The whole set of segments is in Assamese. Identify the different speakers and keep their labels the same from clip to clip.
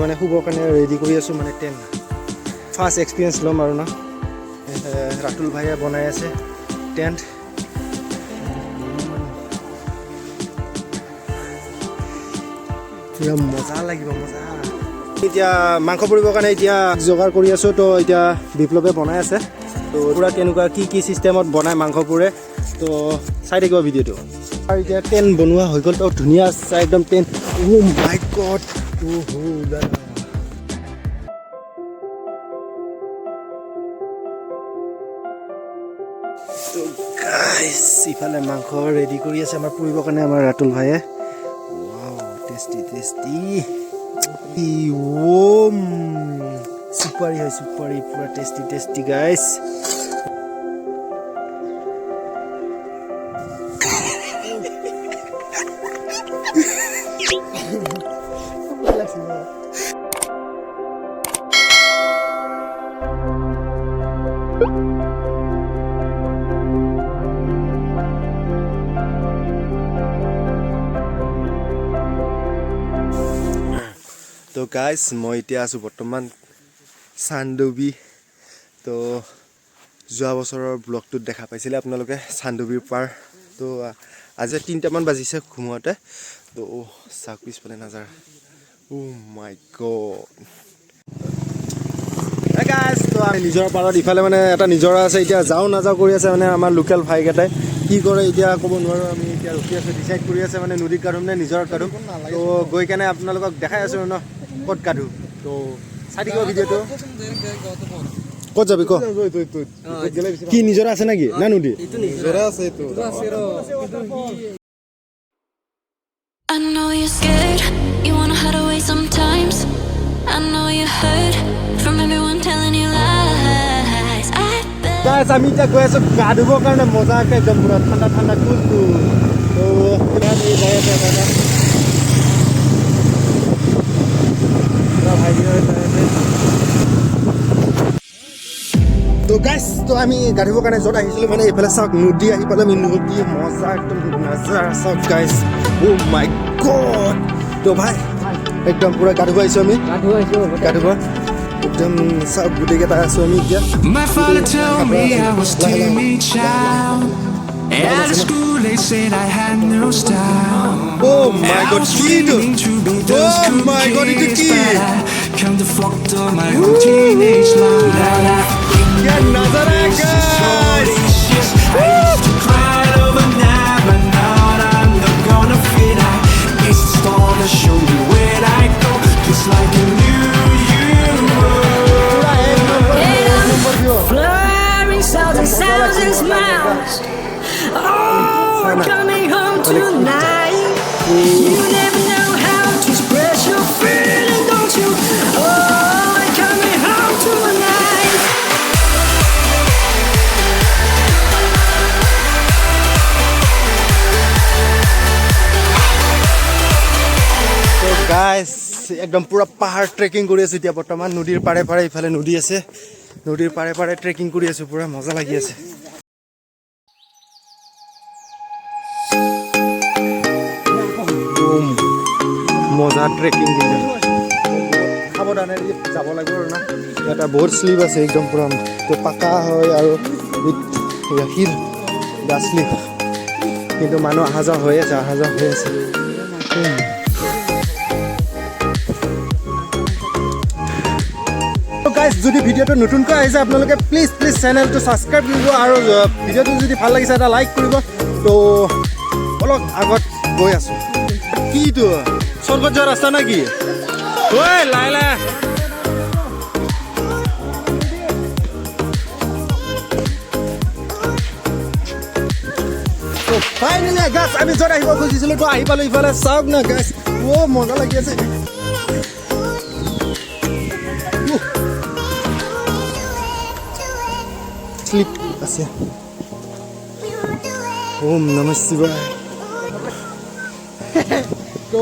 Speaker 1: মানে শুবৰ কাৰণে ৰেডি কৰি আছোঁ মানে টেণ্ট ফাৰ্ষ্ট এক্সপিৰিয়েঞ্চ ল'ম আৰু না ৰাতুল ভাইয়ে বনাই আছে টেণ্ট পুৰা মজা লাগিব মজা এতিয়া মাংস পুৰিবৰ কাৰণে এতিয়া যোগাৰ কৰি আছোঁ তো এতিয়া বিপ্লৱে বনাই আছে তো পুৰা কেনেকুৱা কি চিষ্টেমত বনাই মাংস পুৰে তো চাই থাকিব ভিডিঅ'টো আৰু এতিয়া টেণ্ট বনোৱা হৈ গ'ল তো ধুনীয়া চাই একদম টেণ্ট মাই গড তো গাইছ ইফালে মাংস ৰেডি কৰি আছে আমাৰ পুৰিবৰ কাৰণে আমাৰ ৰাতুল ভাইয়ে টেষ্টি সুপাৰি হয় সুপাৰি পুৰা টেষ্টি গাইছ তো গাইজ মই এতিয়া আছোঁ বৰ্তমান চান্দুবি তো যোৱা বছৰৰ ব্লগটোত দেখা পাইছিলে আপোনালোকে চান্দুবিৰ পাৰ তো আজি 3টামান বাজিছে ঘুমোৱাতে তো চাওক পিছফালে নাযাৰ মাই গড গাইজ তো আমি নিজৰ পাৰত ইফালে মানে এটা নিজৰা আছে এতিয়া যাওঁ নাযাওঁ কৰি আছে মানে আমাৰ লোকেল ভাইকেইটাই কি কৰে এতিয়া ক'ব নোৱাৰোঁ আমি এতিয়া ৰখি আছোঁ ডিচাইড কৰি আছে মানে নদীত কাঢ়োঁ নে নিজৰত কাঢ়োঁ তো গৈ কেনে আপোনালোকক দেখাই আছোঁ ন ক'ত কাঢ়োঁ তো চাই থাকিব ভিডিঅ'টো ক'ত যাবি ক কি নিজৰা আছে নেকি না নদী নিজৰা আছে
Speaker 2: I know you're scared, you wanna hide away sometimes. I know you hurt from everyone telling you lies.
Speaker 1: Guys আমি এতিয়া গৈ আছোঁ গা ধুবৰ কাৰণে মজাকৈ একদম পুৰা ঠাণ্ডা কুল তো যাই আছে তো গাইজ তো আমি গা ধুবৰ কাৰণে য'ত আহিছিলোঁ মানে এইফালে চাওক নদী আহি পালে আমি নদী মজা একদম নাজাৰা চাওক গাইজ মাই গড তো ভাই একদম পুৰা গা ধুব আহিছোঁ আমি গা ধুব একদম চাওক গোটেইকেইটা আছোঁ আমি এতিয়া
Speaker 3: My father told me I was Timmy Chow. At school they said I had no style.
Speaker 1: Oh my god,
Speaker 3: Kid!
Speaker 1: Oh my god, it's a kid!
Speaker 3: Come to fuck up my own teenage life.
Speaker 1: Yeah, Nazara guys!
Speaker 3: I used to cry overnight, but now I'm not gonna fit. It's the star to show me where I go, just like a new
Speaker 2: Blurring sounds and sounds and smiles. Oh, we're coming home tonight. You never know how to express your feeling, don't you? Oh, we're coming home tonight.
Speaker 1: Guys একদম পুৰা পাহাৰ ট্ৰেকিং কৰি আছোঁ এতিয়া বৰ্তমান নদীৰ পাৰে ইফালে নদী আছে নদীৰ পাৰে ট্ৰেকিং কৰি আছোঁ পুৰা মজা লাগি আছে মজা ট্ৰেকিং কৰি সাৱধানে যাব লাগিব আৰু না এটা বহুত শ্লিপ আছে একদম পুৰা তো পাকা হয় আৰু শিল গা শ্লিপ কিন্তু মানুহ অহা যোৱা হৈ আছে গাইজ যদি ভিডিঅ'টো নতুনকৈ আহিছে আপোনালোকে প্লিজ চেনেলটো ছাবস্ক্ৰাইব কৰিব আৰু ভিডিঅ'টো যদি ভাল লাগিছে এটা লাইক কৰিব তো অলপ আগত গৈ আছোঁ কিটো স্বৰ্গত যোৱা ৰাস্তা নে কি ঐ লাইলা ফাইনেলি গাছ আমি য'ত আহিব খুজিছিলোঁ তো আহি পালোঁ ইফালে চাওক না গাছ মজা লাগি আছে স্লিপ আছে ওম নমঃ শিৱায় তো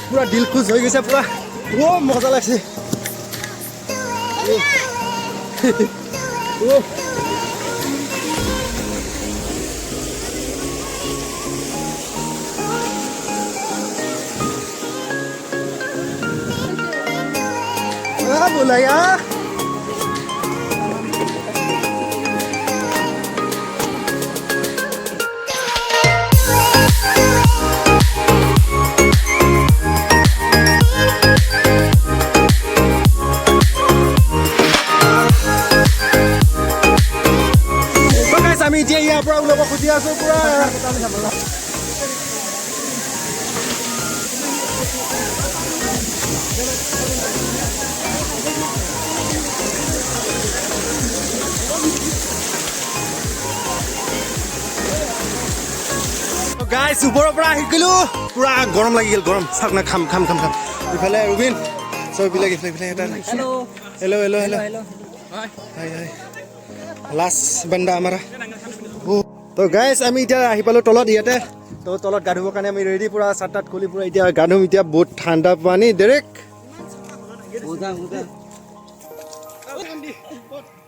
Speaker 1: পুৰা দিল খুশ হৈ গৈছে পুৰা মজা লাগছে बुलाया আমি এতিয়া ইয়াৰ পৰা ওলাব খুজি আছো পুৰা গাইছ ওপৰৰ পৰা আহি গলো পুৰা গৰম লাগি গ'ল গৰম চাওক না খাম ইফালে ৰুবিন চব বিলাক ইফালে এটা হেল্ল' হাই হাই লাষ্ট বান্দা আমাৰা তো গাইছ আমি এতিয়া আহি পালো তলত ইয়াতে তো তলত গা ধুবৰ কাৰণে আমি ৰেডি পুৰা চাটাত খুলি পুৰা এতিয়া গা ধুম এতিয়া বহুত ঠাণ্ডা পানী ডাইৰেক্ট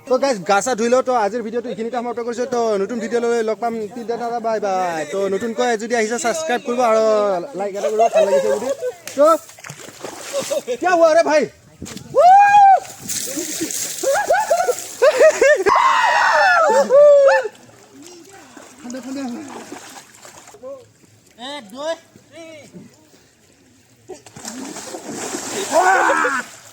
Speaker 1: তো গাইছ গা চা ধুই লওঁ তো আজিৰ ভিডিঅ'টো এইখিনিতে সমাপ্ত কৰিছোঁ তো নতুন ভিডিঅ' লৈ লগ পাম দাদা বাই বাই তো নতুনকৈ যদি আহিছে ছাবস্ক্ৰাইব কৰিব আৰু লাইক এটা কৰিব ভাল লাগিছে যদি তো क्या हुआ रे भाई एक दो